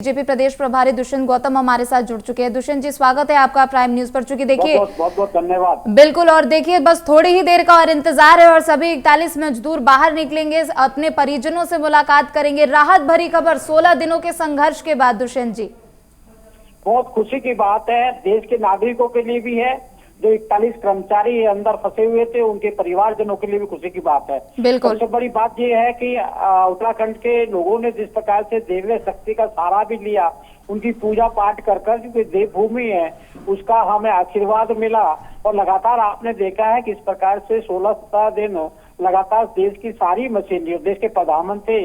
BJP प्रदेश प्रभारी दुष्यंत गौतम हमारे साथ जुड़ चुके हैं। दुष्यंत जी, स्वागत है आपका प्राइम न्यूज पर। चूंकि देखिए बहुत धन्यवाद। बिल्कुल, और देखिए बस थोड़ी ही देर का और इंतजार है और सभी 41 मजदूर बाहर निकलेंगे, अपने परिजनों से मुलाकात करेंगे। राहत भरी खबर 16 दिनों के संघर्ष के बाद। दुष्यंत जी, बहुत खुशी की बात है, देश के नागरिकों के लिए भी है, जो 41 कर्मचारी अंदर फंसे हुए थे उनके परिवारजनों के लिए भी खुशी की बात है। बिल्कुल सबसे बड़ी बात यह है कि उत्तराखंड के लोगों ने जिस प्रकार से देवी शक्ति का सहारा भी लिया, उनकी पूजा पाठ कर क्योंकि देवभूमि है उसका हमें आशीर्वाद मिला। और लगातार आपने देखा है कि इस प्रकार से 16 दिन लगातार देश की सारी मशीनरी, देश के प्रधानमंत्री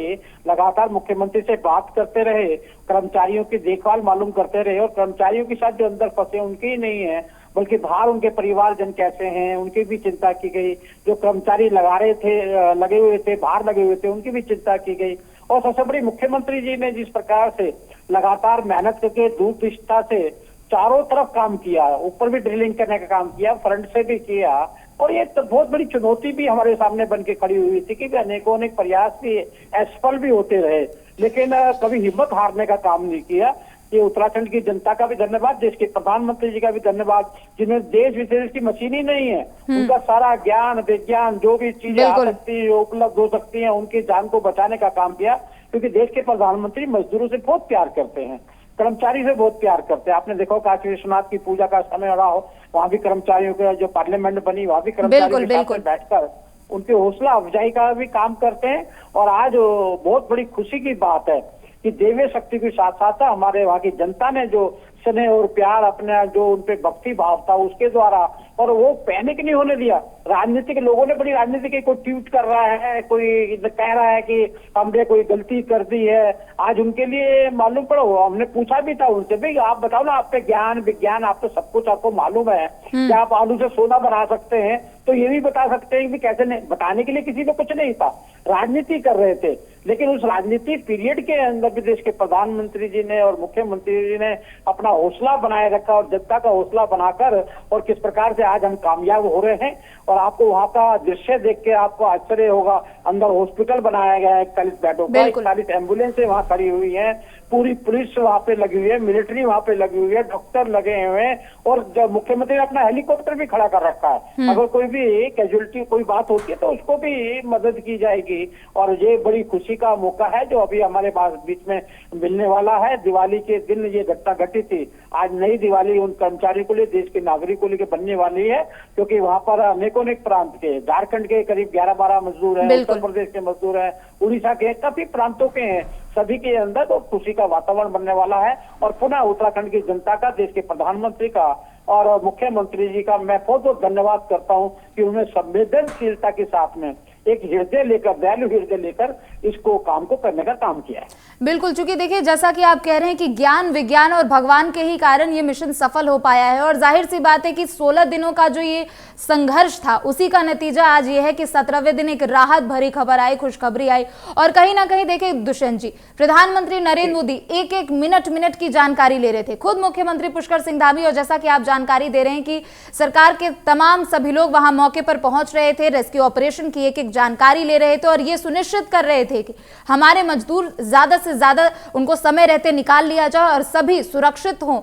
लगातार मुख्यमंत्री से बात करते रहे, कर्मचारियों की देखभाल मालूम करते रहे। और कर्मचारियों के साथ जो अंदर फंसे उनके ही नहीं है बल्कि बाहर उनके परिवारजन कैसे हैं उनकी भी चिंता की गई। जो कर्मचारी लगे हुए थे बाहर लगे हुए थे उनकी भी चिंता की गई। और सबसे बड़ी मुख्यमंत्री जी ने जिस प्रकार से लगातार मेहनत करके दूरदृष्टता से चारों तरफ काम किया, ऊपर भी ड्रिलिंग करने का काम किया, फ्रंट से भी किया। और ये तो बहुत बड़ी चुनौती भी हमारे सामने बन के खड़ी हुई थी कि अनेक प्रयास भी असफल भी होते रहे, लेकिन कभी हिम्मत हारने का काम नहीं किया। ये उत्तराखंड की जनता का भी धन्यवाद, देश के प्रधानमंत्री जी का भी धन्यवाद, जिन्हें देश विदेश की मशीन ही नहीं है, उनका सारा ज्ञान विज्ञान जो भी चीजें आ सकती है उपलब्ध हो सकती है उनकी जान को बचाने का काम किया। क्योंकि देश के प्रधानमंत्री मजदूरों से बहुत प्यार करते हैं, कर्मचारी से बहुत प्यार करते हैं। आपने देखो काशी विश्वनाथ की पूजा का समय रहा हो, वहां भी कर्मचारियों के जो पार्लियामेंट बनी वहां भी कर्मचारियों के साथ बैठकर उनकी हौसला अफजाई का भी काम करते हैं। और आज बहुत बड़ी खुशी की बात है कि देवी शक्ति के साथ साथ हमारे वहाँ की जनता ने जो स्नेह और प्यार अपने जो उनपे भक्ति भाव था उसके द्वारा, और वो पैनिक नहीं होने दिया। राजनीतिक लोगों ने बड़ी राजनीति की, कोई ट्वीट कर रहा है, कोई कह रहा है कि हमने कोई गलती कर दी है। आज उनके लिए मालूम पड़ा, हमने पूछा भी था उनसे, भाई आप बताओ ना, आप पे ज्ञान विज्ञान आप तो सब कुछ आपको मालूम है, क्या आप आलू से सोना बना सकते हैं? तो ये भी बता सकते हैं कि कैसे नहीं। बताने के लिए किसी को कुछ नहीं था, राजनीति कर रहे थे। लेकिन उस राजनीति पीरियड के अंदर भी देश के प्रधानमंत्री जी ने और मुख्यमंत्री जी ने अपना हौसला बनाए रखा और जनता का हौसला बनाकर, और किस प्रकार से आज हम कामयाब हो रहे हैं। और आपको वहां का दृश्य देख के आपको आश्चर्य होगा, अंदर हॉस्पिटल बनाया गया है 41 बेडों का, 41 एम्बुलेंसें वहां खड़ी हुई है, पूरी पुलिस वहां पे लगी हुई है, मिलिट्री वहां पे लगी हुई है, डॉक्टर लगे हुए हैं। और जब मुख्यमंत्री ने अपना हेलीकॉप्टर भी खड़ा कर रखा है, अगर कोई भी कैजुअलिटी कोई बात होती है तो उसको भी मदद की जाएगी। और ये बड़ी खुशी का मौका है जो अभी हमारे पास बीच में मिलने वाला है। दिवाली के दिन ये घटना घटी थी, आज नई दिवाली उन कर्मचारियों को लिए, देश के नागरिकों के लिए बनने वाली है। क्योंकि वहां पर अनेक प्रांत के, झारखंड के करीब 11-12 मजदूर हैं, उत्तर प्रदेश के मजदूर हैं, उड़ीसा के काफी प्रांतों के हैं, सभी के अंदर तो खुशी का वातावरण बनने वाला है। और पुनः उत्तराखंड की जनता का, देश के प्रधानमंत्री का और मुख्यमंत्री जी का मैं बहुत बहुत धन्यवाद करता हूं कि उन्होंने संवेदनशीलता के साथ में एक हृदय लेकर, दयालु हृदय लेकर इसको काम को करने का काम किया है। बिल्कुल, चूंकि देखिए जैसा कि आप कह रहे हैं कि ज्ञान विज्ञान और भगवान के ही कारण ये मिशन सफल हो पाया है। और जाहिर सी बात है कि 16 दिनों का जो ये संघर्ष था उसी का नतीजा आज ये है कि 17वें दिन एक राहत भरी खबर आई, खुशखबरी आई। और कहीं ना कहीं देखिए दुष्यंत जी, प्रधानमंत्री नरेंद्र मोदी एक एक मिनट की जानकारी ले रहे थे, खुद मुख्यमंत्री पुष्कर सिंह धामी। और जैसा कि आप जानकारी दे रहे हैं कि सरकार के तमाम सभी लोग वहां मौके पर पहुंच रहे थे, रेस्क्यू ऑपरेशन की एक एक जानकारी ले रहे थे और ये सुनिश्चित कर रहे थे कि हमारे मजदूर ज्यादा से ज्यादा उनको समय रहते निकाल लिया जाए और सभी सुरक्षित हों।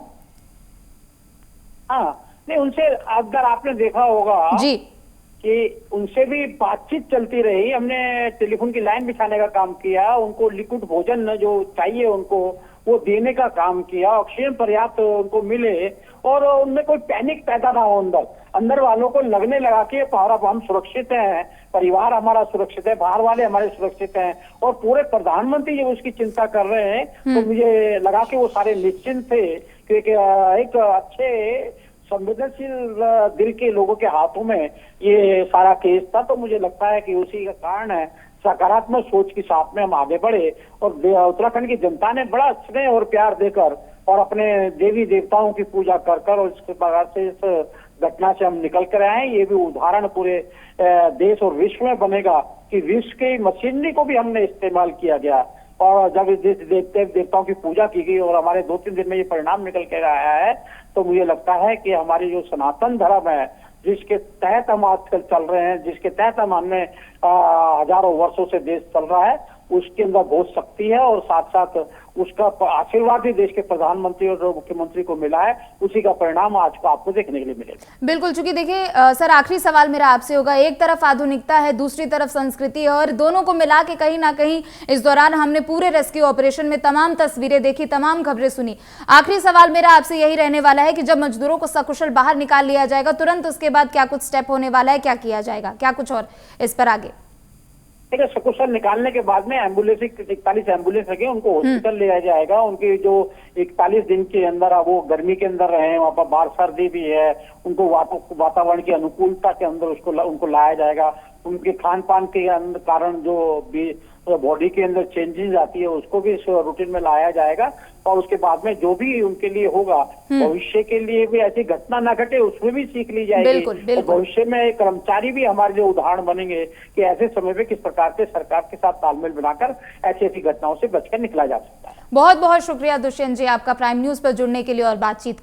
हाँ, नहीं उनसे अगर आपने देखा होगा जी कि उनसे भी बातचीत चलती रही, हमने टेलीफोन की लाइन बिछाने का काम किया, उनको लिक्विड भोजन जो चाहिए उनको वो देने का काम किया, ऑक्सीजन पर्याप्त उनको मिले और उनमें कोई पैनिक पैदा ना हो। अंदर वालों को लगने लगा कि हम सुरक्षित हैं, परिवार हमारा सुरक्षित है, बाहर वाले हमारे सुरक्षित हैं, और पूरे प्रधानमंत्री जब उसकी चिंता कर रहे हैं तो मुझे लगा कि वो सारे निश्चिंत थे। क्योंकि एक अच्छे संवेदनशील दिल के लोगों के हाथों में ये सारा केस था। तो मुझे लगता है कि उसी का कारण है, सकारात्मक सोच के साथ में हम आगे बढ़े और उत्तराखंड की जनता ने बड़ा स्नेह और प्यार देकर और अपने देवी देवताओं की पूजा कर और इसके प्रकार से इस घटना से हम निकल कर आए। ये भी उदाहरण पूरे देश और विश्व में बनेगा कि विश्व की मशीनरी को भी हमने इस्तेमाल किया गया। और जब इस देवताओं की पूजा की गई और हमारे 2-3 दिन में ये परिणाम निकल कर आया है, तो मुझे लगता है कि हमारी जो सनातन धर्म है, जिसके तहत हम आजकल चल रहे हैं, जिसके तहत हमने हजारों वर्षों से देश चल रहा है, उसके अंदर बहुत शक्ति है और साथ साथ उसका आशीर्वाद ही देश के प्रधानमंत्री और मुख्यमंत्री को मिला है, उसी का परिणाम आज को आपको देखने के लिए मिलेगा। बिल्कुल, चूंकि देखिए सर, आखिरी सवाल मेरा आपसे होगा, एक तरफ आधुनिकता है, दूसरी तरफ संस्कृति है, और दोनों को मिला के कहीं ना कहीं इस दौरान हमने पूरे रेस्क्यू ऑपरेशन में तमाम तस्वीरें देखी, तमाम खबरें सुनी। आखिरी सवाल मेरा आपसे यही रहने वाला है कि जब मजदूरों को सकुशल बाहर निकाल लिया जाएगा, तुरंत उसके बाद क्या कुछ स्टेप होने वाला है, क्या किया जाएगा, क्या कुछ और इस पर आगे? देखिए, सकुशल निकालने के बाद में एम्बुलेंस 41 एम्बुलेंस लगे, उनको हॉस्पिटल ले जाया जाएगा। उनके जो 41 दिन के अंदर वो गर्मी के अंदर रहे, वहाँ पर बाहर सर्दी भी है, उनको वातावरण की अनुकूलता के अंदर उनको लाया जाएगा। उनके खान पान के कारण जो भी बॉडी के अंदर चेंजेस आती है, उसको भी इस रूटीन में लाया जाएगा। और उसके बाद में जो भी उनके लिए होगा, भविष्य के लिए भी ऐसी घटना ना घटे, उसमें भी सीख ली जाएगी। बिल्कुल। भविष्य में कर्मचारी भी हमारे लिए उदाहरण बनेंगे कि ऐसे समय में किस प्रकार से सरकार के साथ तालमेल बनाकर ऐसी घटनाओं से बचकर निकला जा सकता है। बहुत बहुत शुक्रिया दुष्यंत जी, आपका प्राइम न्यूज पर जुड़ने के लिए और बातचीत